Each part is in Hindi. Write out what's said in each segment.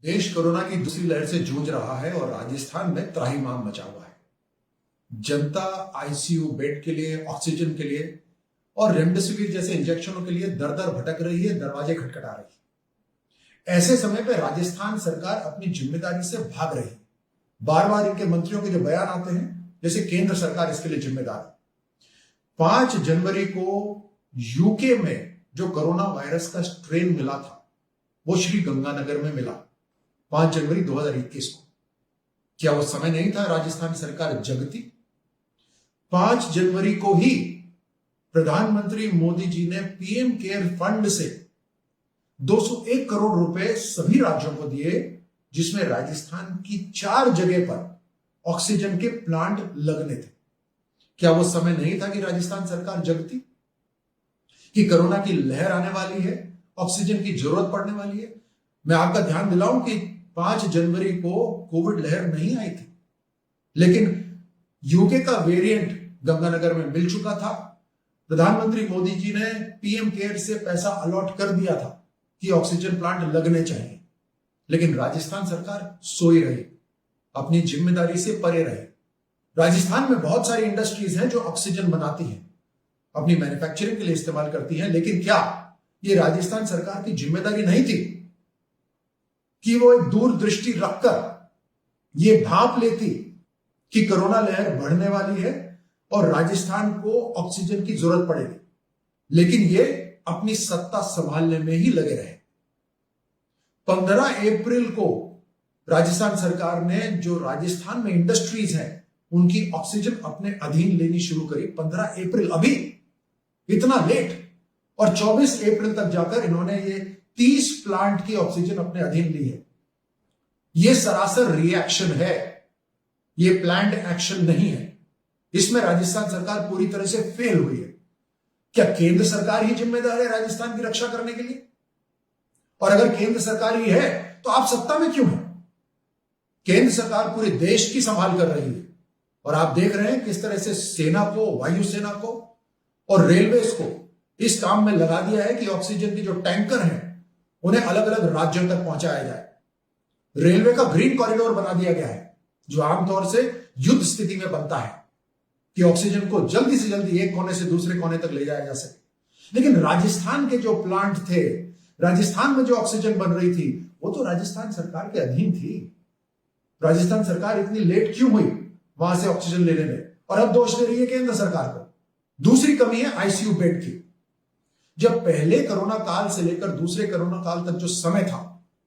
देश कोरोना की दूसरी लहर से जूझ रहा है और राजस्थान में त्राहिमाम मचा हुआ है। जनता आईसीयू बेड के लिए, ऑक्सीजन के लिए और रेमडेसिविर जैसे इंजेक्शनों के लिए दर दर भटक रही है, दरवाजे खटखटा रही है। ऐसे समय पे राजस्थान सरकार अपनी जिम्मेदारी से भाग रही है। बार बार इनके मंत्रियों के जो बयान आते हैं जैसे केंद्र सरकार इसके लिए जिम्मेदार है। 5 जनवरी को यूके में जो कोरोना वायरस का स्ट्रेन मिला था वो श्री गंगानगर में मिला 5 जनवरी 2021 को। क्या वो समय नहीं था राजस्थान सरकार जगती? 5 जनवरी को ही प्रधानमंत्री मोदी जी ने पीएम केयर फंड से 201 करोड़ रुपए सभी राज्यों को दिए, जिसमें राजस्थान की 4 जगह पर ऑक्सीजन के प्लांट लगने थे। क्या वो समय नहीं था कि राजस्थान सरकार जगती, कि कोरोना की लहर आने वाली है, ऑक्सीजन की जरूरत पड़ने वाली है? मैं आपका ध्यान दिलाऊं कि 5 जनवरी को कोविड लहर नहीं आई थी, लेकिन यूके का वेरिएंट गंगानगर में मिल चुका था। प्रधानमंत्री मोदी जी ने पीएम केयर से पैसा अलॉट कर दिया था कि ऑक्सीजन प्लांट लगने चाहिए, लेकिन राजस्थान सरकार सोई रही, अपनी जिम्मेदारी से परे रही। राजस्थान में बहुत सारी इंडस्ट्रीज हैं जो ऑक्सीजन बनाती हैं, अपनी मैन्युफैक्चरिंग के लिए इस्तेमाल करती हैं, लेकिन क्या ये राजस्थान सरकार की जिम्मेदारी नहीं थी कि वो एक दूरदृष्टि रखकर ये भाप लेती कि कोरोना लहर बढ़ने वाली है और राजस्थान को ऑक्सीजन की जरूरत पड़ेगी, लेकिन ये अपनी सत्ता संभालने में ही लगे रहे। 15 अप्रैल को राजस्थान सरकार ने जो राजस्थान में इंडस्ट्रीज हैं उनकी ऑक्सीजन अपने अधीन लेनी शुरू करी। 15 अप्रैल, अभी इतना लेट, और 24 अप्रैल तक जाकर इन्होंने ये 30 प्लांट की ऑक्सीजन अपने अधीन ली है। ये सरासर रिएक्शन है, ये प्लान्ड एक्शन नहीं है। इसमें राजस्थान सरकार पूरी तरह से फेल हुई है। क्या केंद्र सरकार ही जिम्मेदार है राजस्थान की रक्षा करने के लिए? और अगर केंद्र सरकार ही है तो आप सत्ता में क्यों हैं? केंद्र सरकार पूरे देश की संभाल कर रही है और आप देख रहे हैं किस तरह से सेना को, वायुसेना को और रेलवेज को इस काम में लगा दिया है कि ऑक्सीजन के जो टैंकर हैं उन्हें अलग अलग राज्यों तक पहुंचाया जाए। रेलवे का ग्रीन कॉरिडोर बना दिया गया है जो आमतौर से युद्ध स्थिति में बनता है कि ऑक्सीजन को जल्दी से जल्दी एक कोने से दूसरे कोने तक ले जाया जा सके। लेकिन राजस्थान के जो प्लांट थे, राजस्थान में जो ऑक्सीजन बन रही थी, वो तो राजस्थान सरकार के अधीन थी। राजस्थान सरकार इतनी लेट क्यों हुई वहां से ऑक्सीजन लेने में? और अब दोष दे रही है केंद्र सरकार को। दूसरी कमी है आईसीयू बेड की। जब पहले कोरोना काल से लेकर दूसरे कोरोना काल तक जो समय था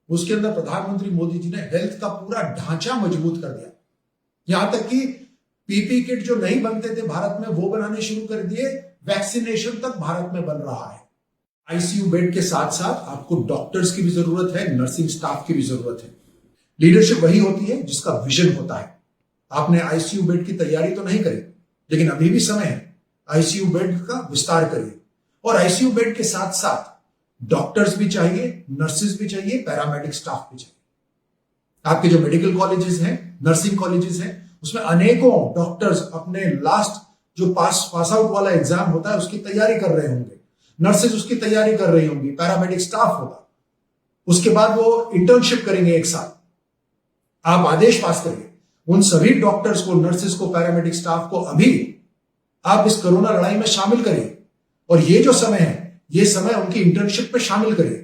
उसके अंदर प्रधानमंत्री मोदी जी ने हेल्थ का पूरा ढांचा मजबूत कर दिया। यहां तक कि पीपी किट जो नहीं बनते थे भारत में वो बनाने शुरू कर दिए। वैक्सीनेशन तक भारत में बन रहा है। आईसीयू बेड के साथ साथ आपको डॉक्टर्स की भी जरूरत है, नर्सिंग स्टाफ की भी जरूरत है। लीडरशिप वही होती है जिसका विजन होता है। आपने आईसीयू बेड की तैयारी तो नहीं करी, लेकिन अभी भी समय है। आईसीयू बेड का विस्तार करिए और आईसीयू बेड के साथ साथ डॉक्टर्स भी चाहिए, नर्सेज भी चाहिए, पैरामेडिक स्टाफ भी चाहिए। आपके जो मेडिकल कॉलेजेस हैं, नर्सिंग कॉलेजेस हैं, उसमें अनेकों डॉक्टर्स अपने लास्ट जो पास आउट वाला एग्जाम होता है उसकी तैयारी कर रहे होंगे, नर्सेज उसकी तैयारी कर रही होंगी, पैरामेडिक स्टाफ होगा। उसके बाद वो इंटर्नशिप करेंगे 1 साल। आप आदेश पास करिए उन सभी डॉक्टर्स को, नर्सेज को, पैरामेडिक स्टाफ को अभी आप इस कोरोना लड़ाई में शामिल करिए और ये जो समय है ये समय उनकी इंटर्नशिप में शामिल करिए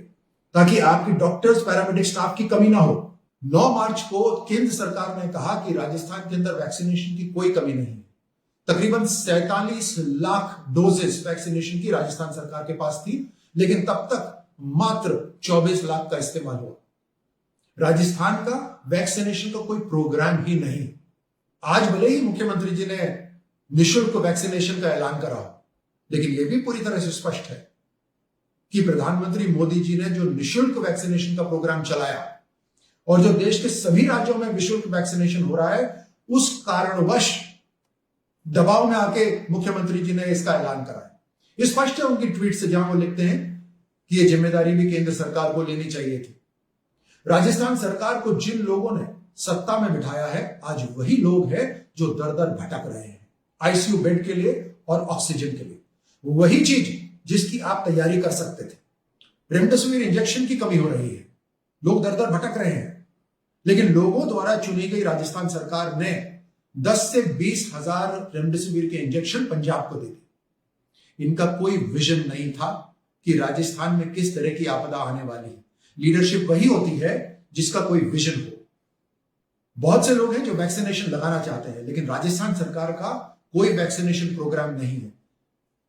ताकि आपकी डॉक्टर्स, पैरामेडिक स्टाफ की कमी ना हो। 9 मार्च को केंद्र सरकार ने कहा कि राजस्थान के अंदर वैक्सीनेशन की कोई कमी नहीं है। तकरीबन 47 लाख डोजेस वैक्सीनेशन की राजस्थान सरकार के पास थी, लेकिन तब तक मात्र 24 लाख का इस्तेमाल हुआ। राजस्थान का वैक्सीनेशन का कोई प्रोग्राम ही नहीं। आज भले ही मुख्यमंत्री जी ने निःशुल्क वैक्सीनेशन का ऐलान करा, लेकिन यह भी पूरी तरह से स्पष्ट है कि प्रधानमंत्री मोदी जी ने जो निःशुल्क वैक्सीनेशन का प्रोग्राम चलाया और जो देश के सभी राज्यों में निःशुल्क वैक्सीनेशन हो रहा है, उस कारणवश दबाव में आके मुख्यमंत्री जी ने इसका ऐलान करा है। स्पष्ट है उनकी ट्वीट से, जहां वो लिखते हैं कि यह जिम्मेदारी भी केंद्र सरकार को लेनी चाहिए थी। राजस्थान सरकार को जिन लोगों ने सत्ता में बिठाया है, आज वही लोग हैं जो दर दर भटक रहे हैं आईसीयू बेड के लिए और ऑक्सीजन के लिए। वही चीज जिसकी आप तैयारी कर सकते थे। रेमडेसिविर इंजेक्शन की कमी हो रही है, लोग दर दर भटक रहे हैं। लेकिन लोगों द्वारा चुनी गई राजस्थान सरकार ने 10 से 20 हजार रेमडेसिविर के इंजेक्शन पंजाब को दे दी। इनका कोई विजन नहीं था कि राजस्थान में किस तरह की आपदा आने वाली है। लीडरशिप वही होती है जिसका कोई विजन हो। बहुत से लोग हैं जो वैक्सीनेशन लगाना चाहते हैं, लेकिन राजस्थान सरकार का कोई वैक्सीनेशन प्रोग्राम नहीं है।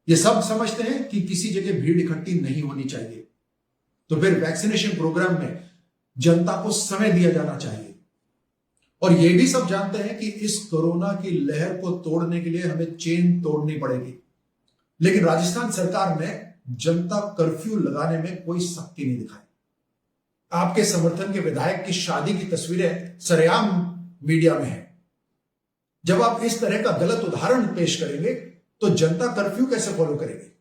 ये सब समझते हैं कि किसी जगह भीड़ इकट्ठी नहीं होनी चाहिए, तो फिर वैक्सीनेशन प्रोग्राम में जनता को समय दिया जाना चाहिए। और ये भी सब जानते हैं कि इस कोरोना की लहर को तोड़ने के लिए हमें चेन तोड़नी पड़ेगी, लेकिन राजस्थान सरकार ने जनता कर्फ्यू लगाने में कोई सख्ती नहीं दिखाई। आपके समर्थन के विधायक की शादी की तस्वीरें सरेआम मीडिया में है। जब आप इस तरह का गलत उदाहरण पेश करेंगे तो जनता कर्फ्यू कैसे फॉलो करेगी?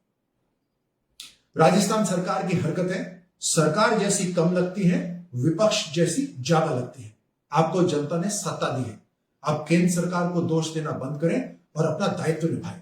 राजस्थान सरकार की हरकतें सरकार जैसी कम लगती हैं, विपक्ष जैसी ज्यादा लगती हैं। आपको जनता ने सत्ता दी है, आप केंद्र सरकार को दोष देना बंद करें और अपना दायित्व निभाएं।